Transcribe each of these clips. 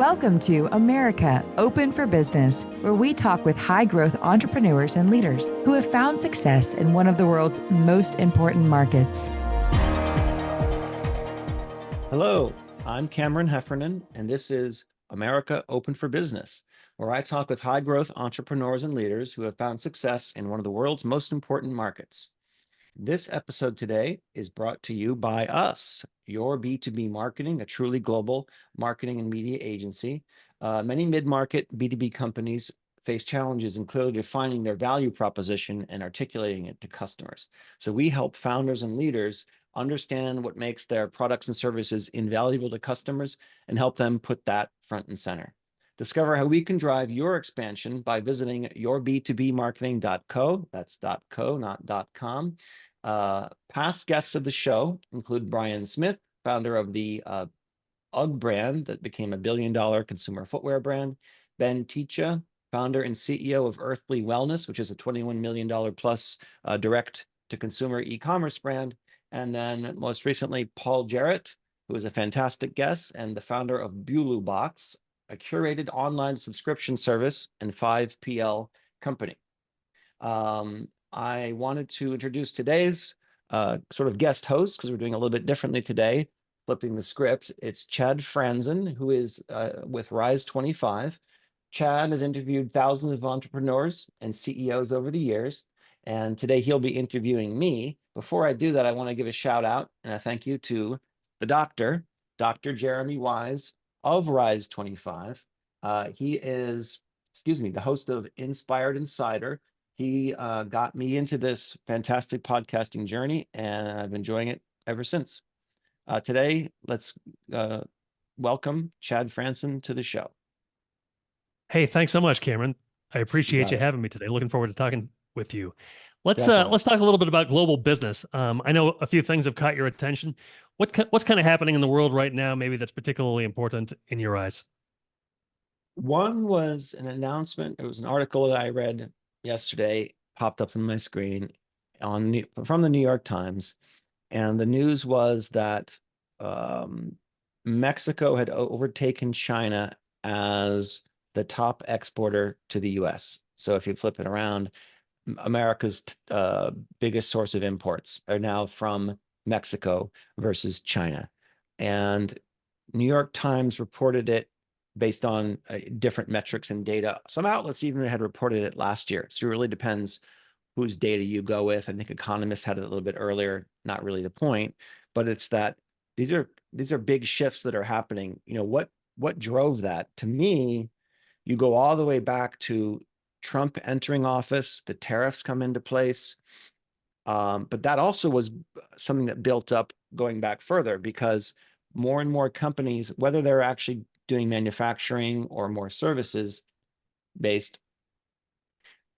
Welcome to America Open for Business, where we talk with high-growth entrepreneurs and leaders who have found success in one of the world's most important markets. Hello, I'm Cameron Heffernan, and this is America Open for Business, where I talk with high-growth entrepreneurs and leaders who have found success in one of the world's most important markets. This episode today is brought to you by us, your B2B Marketing, a truly global marketing and media agency. Many mid-market B2B companies face challenges in clearly defining their value proposition and articulating it to customers. So we help founders and leaders understand what makes their products and services invaluable to customers and help them put that front and center. Discover how we can drive your expansion by visiting yourb2bmarketing.co. That's .co, not .com. Past guests of the show include Brian Smith, founder of the UGG brand that became $1 billion consumer footwear brand. Ben Ticha, founder and CEO of Earthly Wellness, which is a $21 million plus direct-to-consumer e-commerce brand. And then most recently, Paul Jarrett, who is a fantastic guest and the founder of Bulu Box, a curated online subscription service and 5PL company. I wanted to introduce today's sort of guest host because we're doing a little bit differently today, flipping the script. It's Chad Franzen, who is with Rise 25. Chad has interviewed thousands of entrepreneurs and CEOs over the years, and today he'll be interviewing me. Before I do that, I want to give a shout out and a thank you to the doctor, Dr. Jeremy Wise of Rise 25. He is, the host of Inspired Insider. He got me into this fantastic podcasting journey, and I've been enjoying it ever since. Today, let's welcome Chad Franzen to the show. Hey, thanks so much, Cameron. I appreciate you having me today. Looking forward to talking with you. Let's talk a little bit about global business. I know a few things have caught your attention. What's kind of happening in the world right now, maybe that's particularly important in your eyes? One was an announcement. It was an article that I read yesterday, popped up on my screen from the New York Times. And the news was that Mexico had overtaken China as the top exporter to the US. So if you flip it around, America's biggest source of imports are now from Mexico versus China. And New York Times reported it based on different metrics and data. Some outlets even had reported it last year. So it really depends whose data you go with. I think Economist had it a little bit earlier, not really the point, but it's that these are big shifts that are happening. You know, what drove that? To me, you go all the way back to Trump entering office, the tariffs come into place. But that also was something that built up going back further because more and more companies, whether they're actually doing manufacturing or more services based,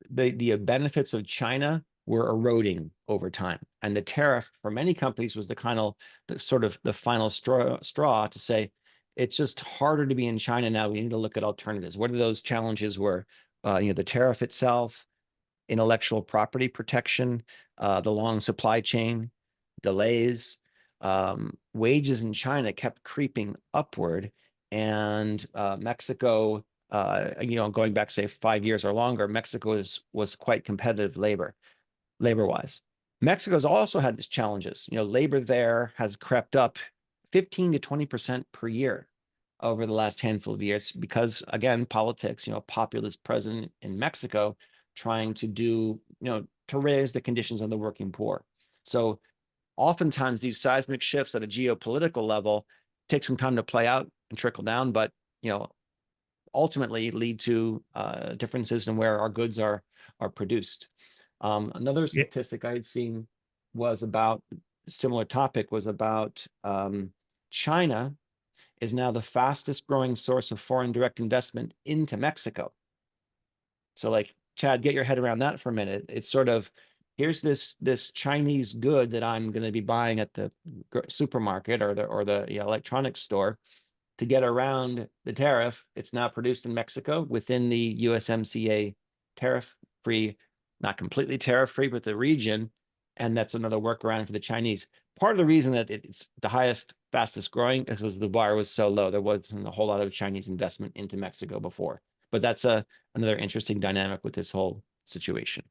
the benefits of China were eroding over time. And the tariff for many companies was the final straw to say, it's just harder to be in China now. We need to look at alternatives. What are those challenges were, the tariff itself, intellectual property protection, the long supply chain, delays, wages in China kept creeping upward. And Mexico, going back, say, 5 years or longer, Mexico was quite competitive labor-wise. Mexico's also had these challenges. Labor there has crept up 15 to 20% per year over the last handful of years because, again, politics, populist president in Mexico trying to do, to raise the conditions of the working poor. So oftentimes these seismic shifts at a geopolitical level take some time to play out and trickle down, but, ultimately lead to differences in where our goods are produced. Another statistic I had seen was about similar topic was about China is now the fastest growing source of foreign direct investment into Mexico. So like, Chad, get your head around that for a minute. It's sort of, here's this Chinese good that I'm going to be buying at the supermarket or the electronics store. To get around the tariff, it's now produced in Mexico within the USMCA tariff-free, not completely tariff-free, but the region. And that's another workaround for the Chinese. Part of the reason that it's the highest fastest growing because the bar was so low. There wasn't a whole lot of Chinese investment into Mexico before. But that's another interesting dynamic with this whole situation.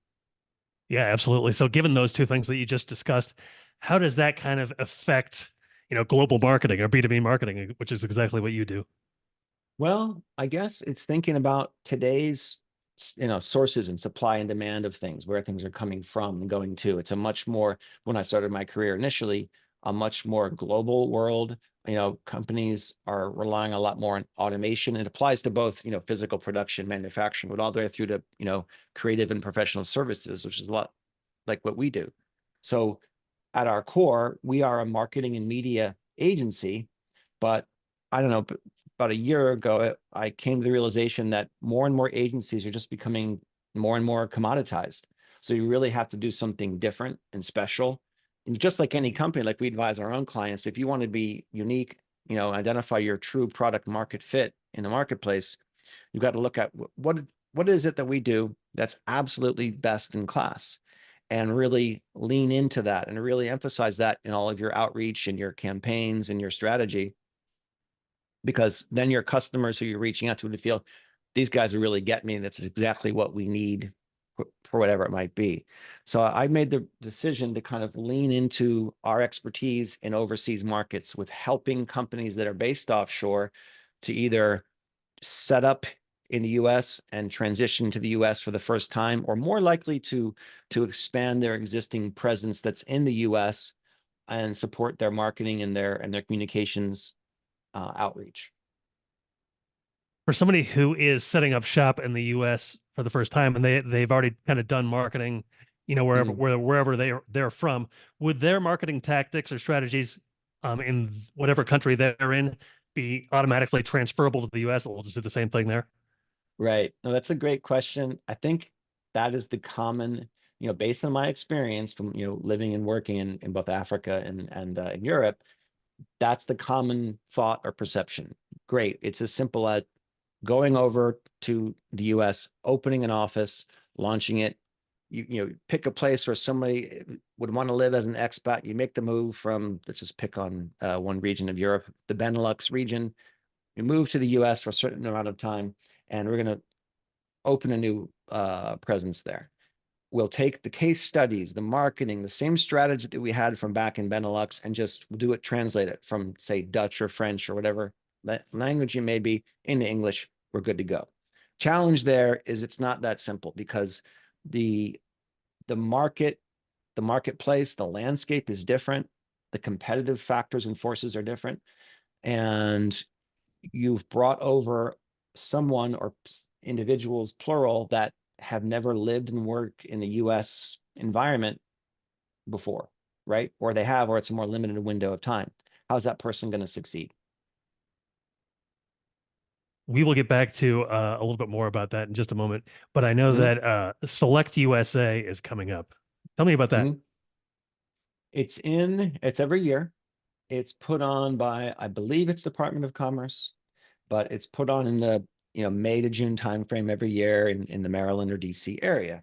Yeah, absolutely. So given those two things that you just discussed, how does that kind of affect, global marketing or B2B marketing, which is exactly what you do? Well, I guess it's thinking about today's, sources and supply and demand of things, where things are coming from and going to. It's a much more, when I started my career initially, a much more global world. Companies are relying a lot more on automation. It applies to both, physical production, manufacturing, but all the way through to, creative and professional services, which is a lot like what we do. So at our core, we are a marketing and media agency, but I don't know, about a year ago, I came to the realization that more and more agencies are just becoming more and more commoditized. So you really have to do something different and special. And just like any company, like we advise our own clients, if you want to be unique, identify your true product market fit in the marketplace, you've got to look at what is it that we do that's absolutely best in class, and really lean into that and really emphasize that in all of your outreach and your campaigns and your strategy, because then your customers who you're reaching out to feel these guys will really get me. And that's exactly what we need for whatever it might be. So I made the decision to kind of lean into our expertise in overseas markets with helping companies that are based offshore to either set up in the US and transition to the US for the first time, or more likely to expand their existing presence that's in the US and support their marketing and their communications outreach. For somebody who is setting up shop in the US for the first time and they've already kind of done marketing, wherever they're from, would their marketing tactics or strategies in whatever country they're in be automatically transferable to the US? We'll just do the same thing there. Right. No, that's a great question. I think that is the common, based on my experience from, living and working in both Africa and in Europe, that's the common thought or perception. Great. It's as simple as going over to the US, opening an office, launching it. You pick a place where somebody would want to live as an expat. You make the move from, let's just pick on one region of Europe, the Benelux region. You move to the US for a certain amount of time, and we're going to open a new presence there. We'll take the case studies, the marketing, the same strategy that we had from back in Benelux, and just do it, translate it from, say, Dutch or French or whatever language you may be into English. We're good to go. Challenge there is it's not that simple, because the marketplace, the landscape is different. The competitive factors and forces are different. And you've brought over someone or individuals, plural, that have never lived and worked in the US environment before, right? Or they have, or it's a more limited window of time. How's that person going to succeed? We will get back to a little bit more about that in just a moment, but I know that Select USA is coming up. Tell me about that. It's every year. It's put on by, I believe it's Department of Commerce, but it's put on in the May to June timeframe every year in the Maryland or DC area.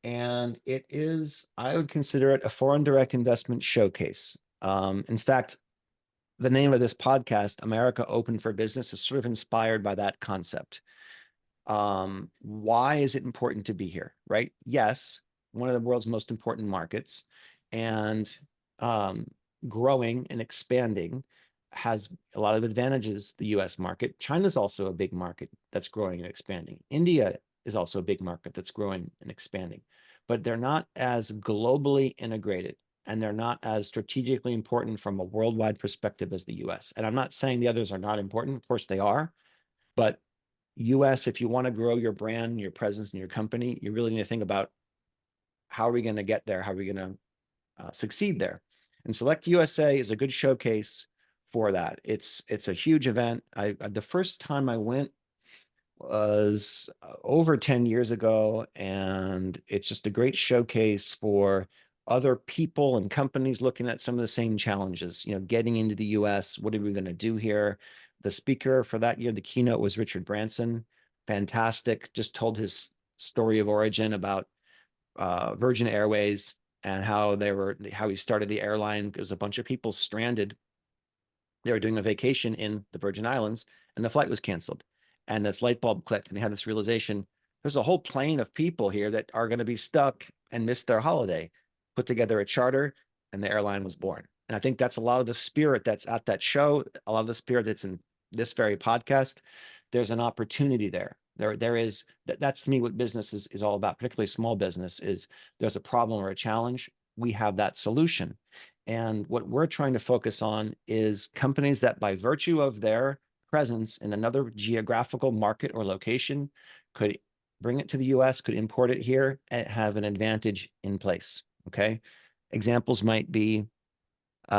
And it is, I would consider it a foreign direct investment showcase. In fact, the name of this podcast, America Open for Business, is sort of inspired by that concept. Why is it important to be here, right? Yes, one of the world's most important markets, and growing and expanding has a lot of advantages, the US market. China's also a big market that's growing and expanding. India is also a big market that's growing and expanding, but they're not as globally integrated, and they're not as strategically important from a worldwide perspective as the US. And I'm not saying the others are not important. Of course they are, but US, if you want to grow your brand, your presence, and your company, you really need to think about, how are we going to get there? How are we going to succeed there? And Select USA is a good showcase for that. It's a huge event. The first time I went was over 10 years ago, and it's just a great showcase for other people and companies looking at some of the same challenges, getting into the US. What are we going to do here? The speaker for that year, the keynote, was Richard Branson. Fantastic. Just told his story of origin about Virgin Airways and how he started the airline. There was a bunch of people stranded They were doing a vacation in the Virgin Islands and the flight was canceled. And this light bulb clicked and they had this realization, there's a whole plane of people here that are going to be stuck and miss their holiday. Put together a charter and the airline was born. And I think that's a lot of the spirit that's at that show, a lot of the spirit that's in this very podcast. There's an opportunity there. There is, that's to me what business is all about, particularly small business, is there's a problem or a challenge. We have that solution. And what we're trying to focus on is companies that by virtue of their presence in another geographical market or location could bring it to the US, could import it here and have an advantage in place, okay? Examples might be, you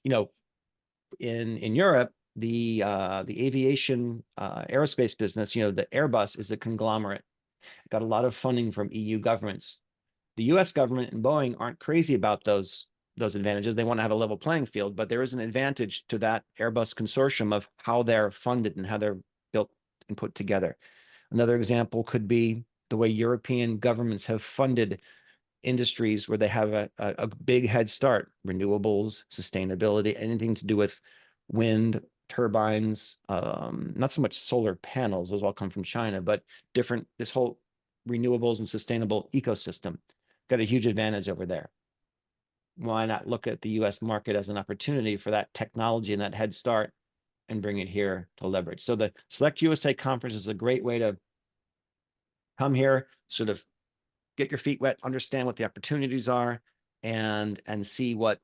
know, in Europe, the aviation aerospace business, you know, the Airbus is a conglomerate, got a lot of funding from EU governments. The US government and Boeing aren't crazy about those advantages. They want to have a level playing field, but there is an advantage to that Airbus consortium of how they're funded and how they're built and put together. Another example could be the way European governments have funded industries where they have a big head start, renewables, sustainability, anything to do with wind turbines, not so much solar panels, those all come from China, but this whole renewables and sustainable ecosystem got a huge advantage over there. Why not look at the US market as an opportunity for that technology and that head start and bring it here to leverage? So the Select USA conference is a great way to come here, sort of get your feet wet, understand what the opportunities are, and see what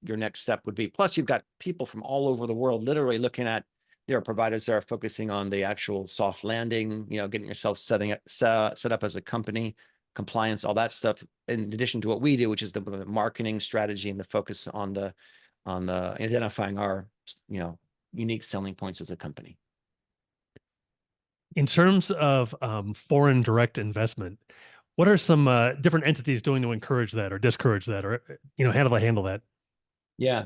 your next step would be. Plus, you've got people from all over the world literally looking at, there are providers that are focusing on the actual soft landing, you know, getting yourself set up as a company, compliance, all that stuff, in addition to what we do, which is the marketing strategy and the focus on the identifying our, you know, unique selling points as a company. In terms of foreign direct investment, what are some different entities doing to encourage that or discourage that, or, you know, how do they handle that? Yeah.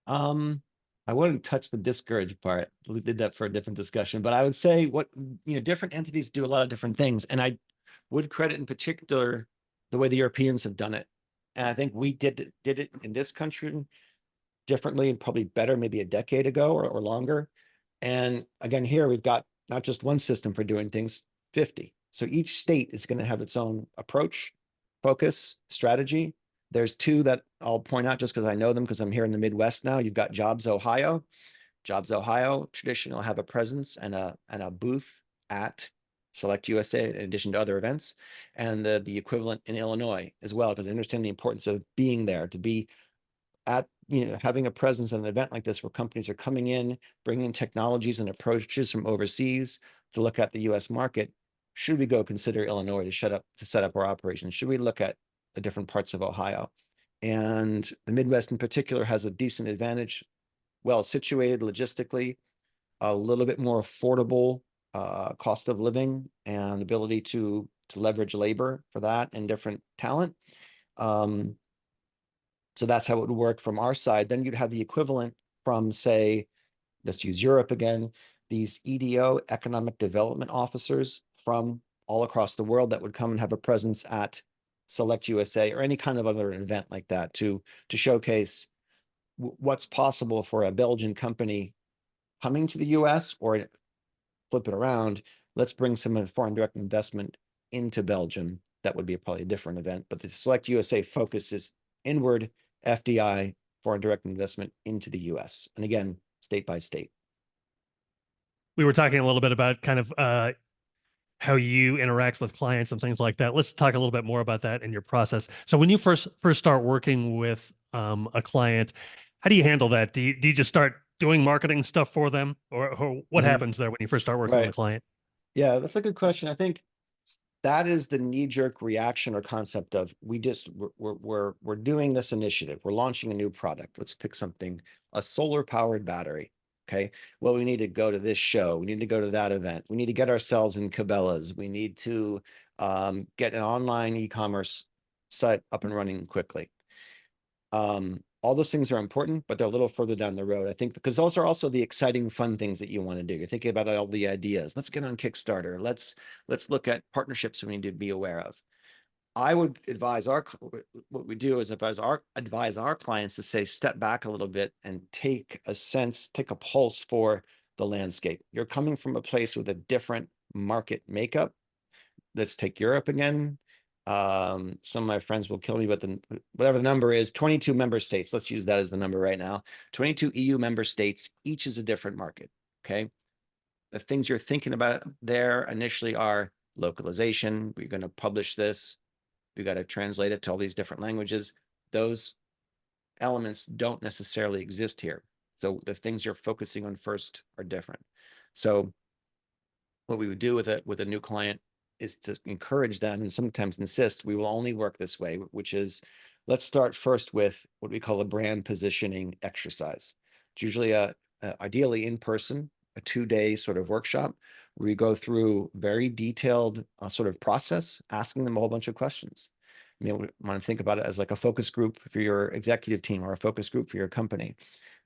I wouldn't touch the discourage part. We did that for a different discussion, but I would say what, you know, different entities do a lot of different things. And I would credit in particular the way the Europeans have done it. And I think we did it in this country differently and probably better maybe a decade ago or longer. And again, here we've got not just one system for doing things, 50. So each state is going to have its own approach, focus, strategy. There's two that I'll point out just because I know them because I'm here in the Midwest now. You've got Jobs Ohio. Jobs Ohio traditionally will have a presence and a booth at Select USA in addition to other events, and the equivalent in Illinois as well, because I understand the importance of being there, to be at, you know, having a presence at an event like this where companies are coming in, bringing technologies and approaches from overseas to look at the US market. Should we go consider Illinois to set up our operations? Should we look at the different parts of Ohio? And the Midwest in particular has a decent advantage, well situated logistically, a little bit more affordable cost of living and ability to leverage labor for that and different talent. So that's how it would work from our side. Then you'd have the equivalent from, say, let's use Europe again, these EDO, economic development officers from all across the world that would come and have a presence at Select USA or any kind of other event like that to showcase what's possible for a Belgian company coming to the US, or flip it around, let's bring some foreign direct investment into Belgium. That would be probably a different event, but the Select USA focuses inward, FDI, foreign direct investment into the US. And again, state by state. We were talking a little bit about kind of how you interact with clients and things like that. Let's talk a little bit more about that in your process. So when you first start working with a client, how do you handle that? Do you just start doing marketing stuff for them, or what happens there when you first start working with a client? Yeah, that's a good question. I think that is the knee-jerk reaction or concept of we're doing this initiative. We're launching a new product. Let's pick something, a solar-powered battery. Okay, well, we need to go to this show. We need to go to that event. We need to get ourselves in Cabela's. We need to get an online e-commerce site up and running quickly. All those things are important, but they're a little further down the road, I think, because those are also the exciting, fun things that you want to do. You're thinking about all the ideas. Let's get on Kickstarter. Let's look at partnerships we need to be aware of. I would advise what we do is advise our clients to say, step back a little bit and take a pulse for the landscape. You're coming from a place with a different market makeup. Let's take Europe again. Some of my friends will kill me, but whatever the number is, 22 member states. Let's use that as the number right now. 22 EU member states, each is a different market. Okay. The things you're thinking about there initially are localization. We're going to publish this. We got to translate it to all these different languages. Those elements don't necessarily exist here. So the things you're focusing on first are different. So what we would do with a new client is to encourage them and sometimes insist we will only work this way, which is, let's start first with what we call a brand positioning exercise. It's usually ideally in person, a 2-day sort of workshop where we go through very detailed sort of process, asking them a whole bunch of questions. You know, want to think about it as like a focus group for your executive team or a focus group for your company.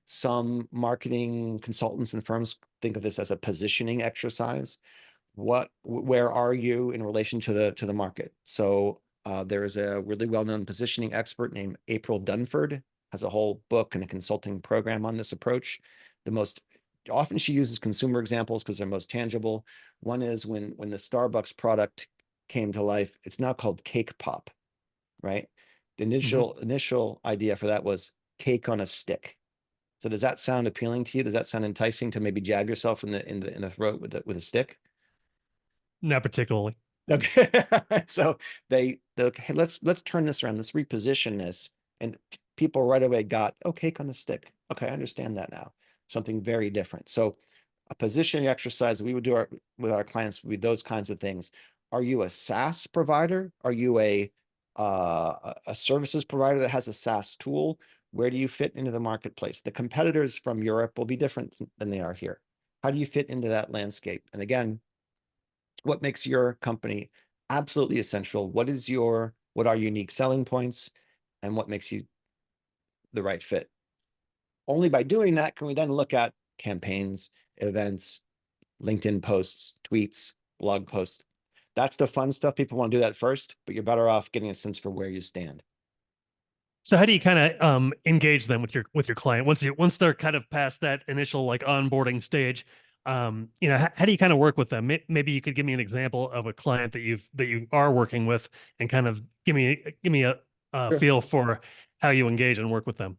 Some marketing consultants and firms think of this as a positioning exercise. Where are you in relation to the market? So there is a really well-known positioning expert named April Dunford, has a whole book and a consulting program on this approach. Often she uses consumer examples because they're most tangible. One is when the Starbucks product came to life, it's now called Cake Pop, right? The initial idea for that was cake on a stick. So does that sound appealing to you? Does that sound enticing to maybe jab yourself in the throat with a stick? Not particularly. Okay. So okay, let's turn this around. Let's reposition this. And people right away got, oh, cake on a stick. Okay, I understand that now. Something very different. So a positioning exercise we would do with our clients would be those kinds of things. Are you a SaaS provider? Are you a services provider that has a SaaS tool? Where do you fit into the marketplace? The competitors from Europe will be different than they are here. How do you fit into that landscape? And again, what makes your company absolutely essential? What are unique selling points, and what makes you the right fit? Only by doing that can we then look at campaigns, events, LinkedIn posts, tweets, blog posts. That's the fun stuff. People want to do that first, but you're better off getting a sense for where you stand. So how do you kind of engage them with your client once they're kind of past that initial like onboarding stage? How do you kind of work with them? Maybe you could give me an example of a client that you are working with, and kind of give me a Sure. feel for how you engage and work with them.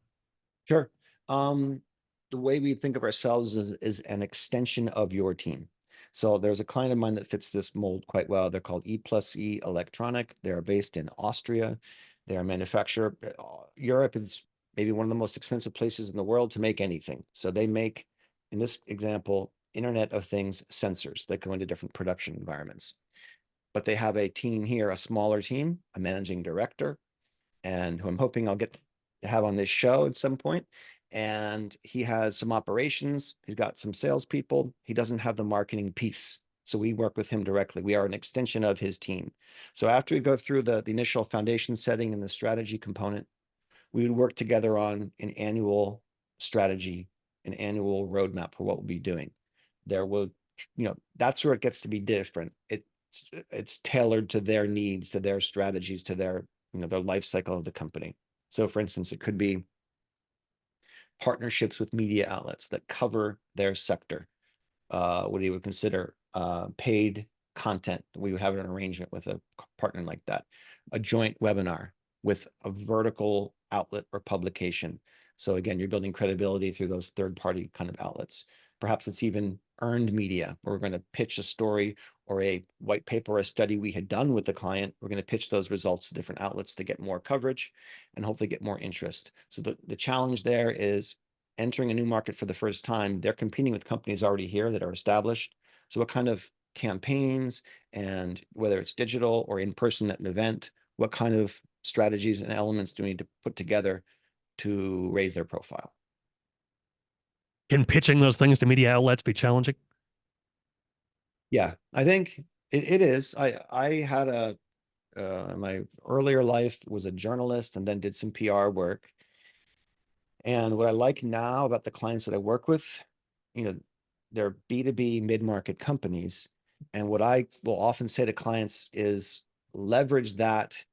Sure. The way we think of ourselves is an extension of your team. So there's a client of mine that fits this mold quite well. They're called E+E Electronic. They're based in Austria. They're a manufacturer. Europe is maybe one of the most expensive places in the world to make anything. So they make, in this example, Internet of Things sensors that go into different production environments. But they have a team here, a smaller team, a managing director, and who I'm hoping I'll get to have on this show at some point. And he has some operations. He's got some salespeople. He doesn't have the marketing piece. So we work with him directly. We are an extension of his team. So after we go through the initial foundation setting and the strategy component, we would work together on an annual strategy, an annual roadmap for what we'll be doing. There will, that's where it gets to be different. It's tailored to their needs, to their strategies, to their life cycle of the company. So for instance, it could be partnerships with media outlets that cover their sector. What you would consider paid content. We would have an arrangement with a partner like that. A joint webinar with a vertical outlet or publication. So again, you're building credibility through those third-party kind of outlets. Perhaps it's even earned media, where we're going to pitch a story or a white paper or a study we had done with the client. We're going to pitch those results to different outlets to get more coverage and hopefully get more interest. So the challenge there is entering a new market for the first time. They're competing with companies already here that are established. So what kind of campaigns, and whether it's digital or in person at an event, what kind of strategies and elements do we need to put together to raise their profile? Can pitching those things to media outlets be challenging? Yeah, I think it is. I had my earlier life was a journalist and then did some PR work. And what I like now about the clients that I work with, they're B2B mid-market companies. And what I will often say to clients is leverage that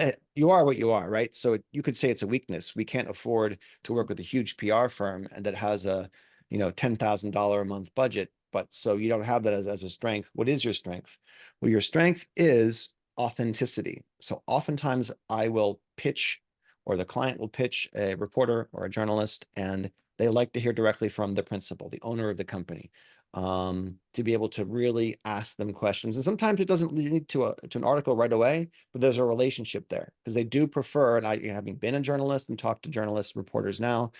that you are what you are, right? So you could say it's a weakness. We can't afford to work with a huge PR firm and that has a, $10,000 a month budget. But so you don't have that as a strength. What is your strength? Well, your strength is authenticity. So oftentimes I will pitch, or the client will pitch a reporter or a journalist, and they like to hear directly from the principal, the owner of the company, to be able to really ask them questions. And sometimes it doesn't lead to an article right away, but there's a relationship there because they do prefer, and I, having been a journalist and talked to journalists, reporters now,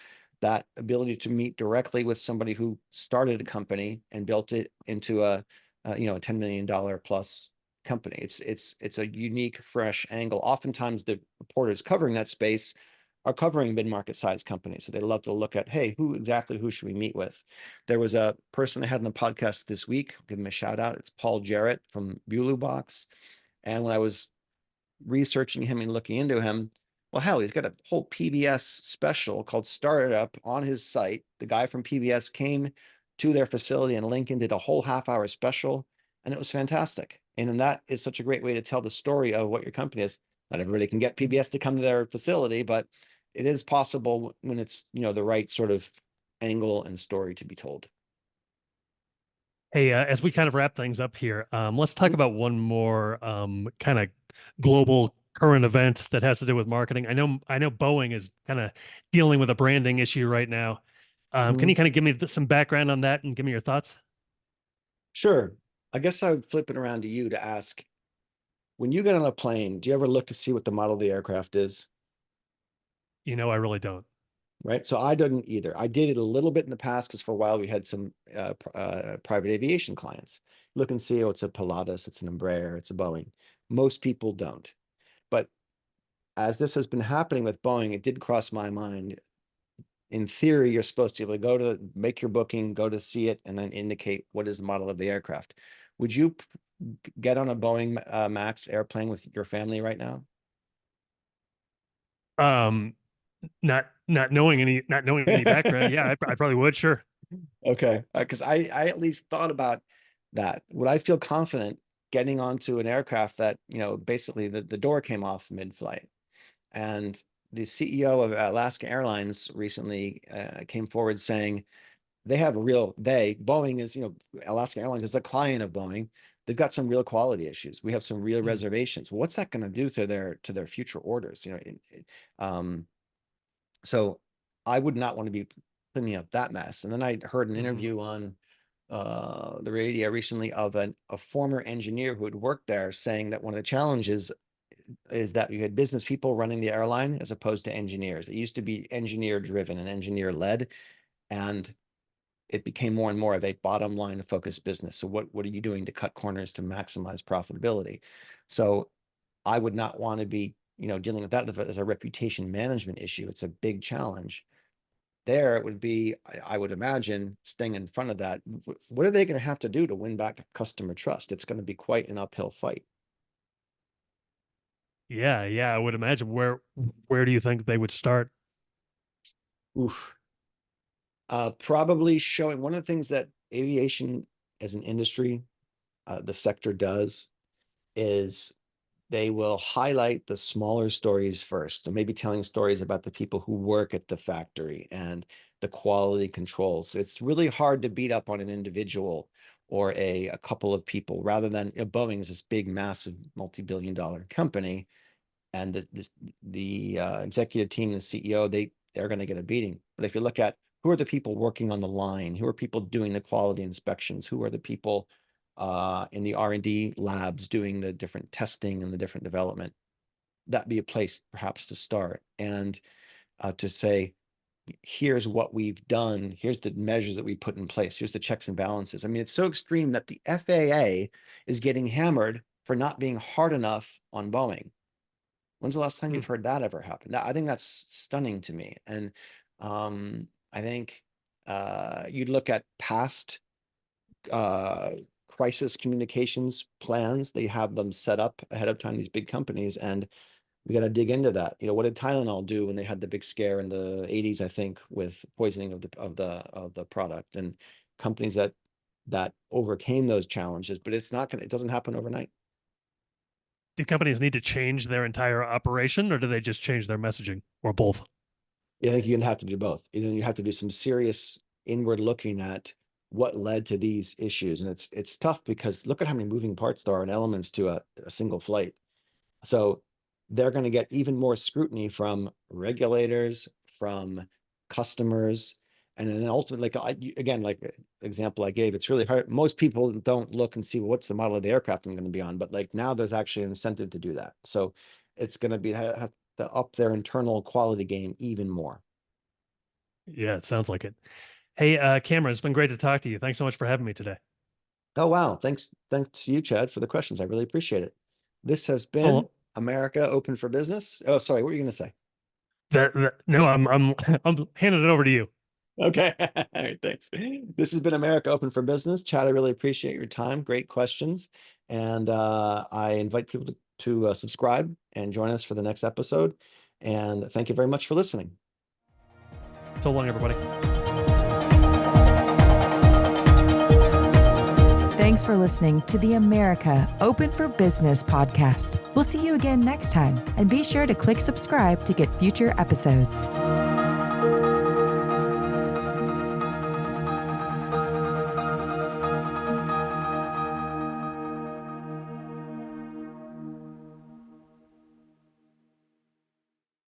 that ability to meet directly with somebody who started a company and built it into a $10 million plus company. It's a unique, fresh angle. Oftentimes the reporters covering that space are covering mid-market size companies. So they love to look at, hey, who should we meet with? There was a person I had on the podcast this week, I'll give him a shout out. It's Paul Jarrett from Bulu Box. And when I was researching him and looking into him, well, hell, he's got a whole PBS special called Startup on his site. The guy from PBS came to their facility and Lincoln did a whole half-hour special, and it was fantastic. And that is such a great way to tell the story of what your company is. Not everybody can get PBS to come to their facility, but it is possible when it's, the right sort of angle and story to be told. Hey, as we kind of wrap things up here, let's talk about one more kind of global current event that has to do with marketing. I know Boeing is kind of dealing with a branding issue right now. Can you kind of give me some background on that and give me your thoughts? Sure. I guess I would flip it around to you to ask, when you get on a plane, do you ever look to see what the model of the aircraft is? I really don't. Right. So I didn't either. I did it a little bit in the past because for a while we had some private aviation clients. Look and see, oh, it's a Pilatus, it's an Embraer, it's a Boeing. Most people don't. But as this has been happening with Boeing, it did cross my mind. In theory, you're supposed to be able to make your booking, go to see it, and then indicate what is the model of the aircraft. Would you get on a Boeing Max airplane with your family right now? Not knowing any background. Yeah, I probably would. Sure. Okay, because I at least thought about that. Would I feel confident getting onto an aircraft that, basically the door came off mid-flight? And the CEO of Alaska Airlines recently came forward saying Boeing is, Alaska Airlines is a client of Boeing. They've got some real quality issues. We have some real reservations. What's that going to do to their future orders? So I would not want to be cleaning up that mess. And then I heard an interview on the radio recently of a former engineer who had worked there saying that one of the challenges is that you had business people running the airline as opposed to engineers. It used to be engineer driven and engineer led, and it became more and more of a bottom line focused business. So what are you doing to cut corners to maximize profitability? So I would not want to be, dealing with that as a reputation management issue. It's a big challenge. There it would be, I would imagine, staying in front of that. What are they going to have to do to win back customer trust? It's going to be quite an uphill fight. Yeah, I would imagine. Where do you think they would start? Oof. Probably showing one of the things that aviation as an industry, the sector does, is they will highlight the smaller stories first. So maybe telling stories about the people who work at the factory and the quality controls. It's really hard to beat up on an individual or a couple of people rather than, Boeing is this big, massive, multi-billion-dollar company. And the executive team, the CEO, they're going to get a beating. But if you look at who are the people working on the line, who are people doing the quality inspections, who are the people in the R&D labs doing the different testing and the different development, that'd be a place perhaps to start. And to say, here's what we've done, here's the measures that we put in place, here's the checks and balances. I mean, it's so extreme that the FAA is getting hammered for not being hard enough on Boeing. When's the last time you've heard that ever happen? I think that's stunning to me. And I think you'd look at past crisis communications plans. They have them set up ahead of time, these big companies, and we got to dig into that. What did Tylenol do when they had the big scare in the 80s, I think, with poisoning of the product, and companies that overcame those challenges, but it doesn't happen overnight. do companies need to change their entire operation, or do they just change their messaging, or both? I think you're going to have to do both. And then you have to do some serious inward looking at what led to these issues. And it's tough because look at how many moving parts there are and elements to a single flight. So they're going to get even more scrutiny from regulators, from customers, and then ultimately, like example I gave, it's really hard. Most people don't look and see, well, what's the model of the aircraft I'm going to be on, but like now there's actually an incentive to do that. So it's going to be have to up their internal quality game even more. Yeah, it sounds like it. Hey, Cameron, it's been great to talk to you. Thanks so much for having me today. Oh, wow. Thanks to you, Chad, for the questions. I really appreciate it. This has been America Open for Business. Oh, sorry. What were you going to say? No, I'm handing it over to you. Okay. All right. Thanks. This has been America Open for Business. Chad, I really appreciate your time. Great questions. And I invite people to subscribe and join us for the next episode. And thank you very much for listening. So long, everybody. Thanks for listening to the America Open for Business podcast. We'll see you again next time, and be sure to click subscribe to get future episodes.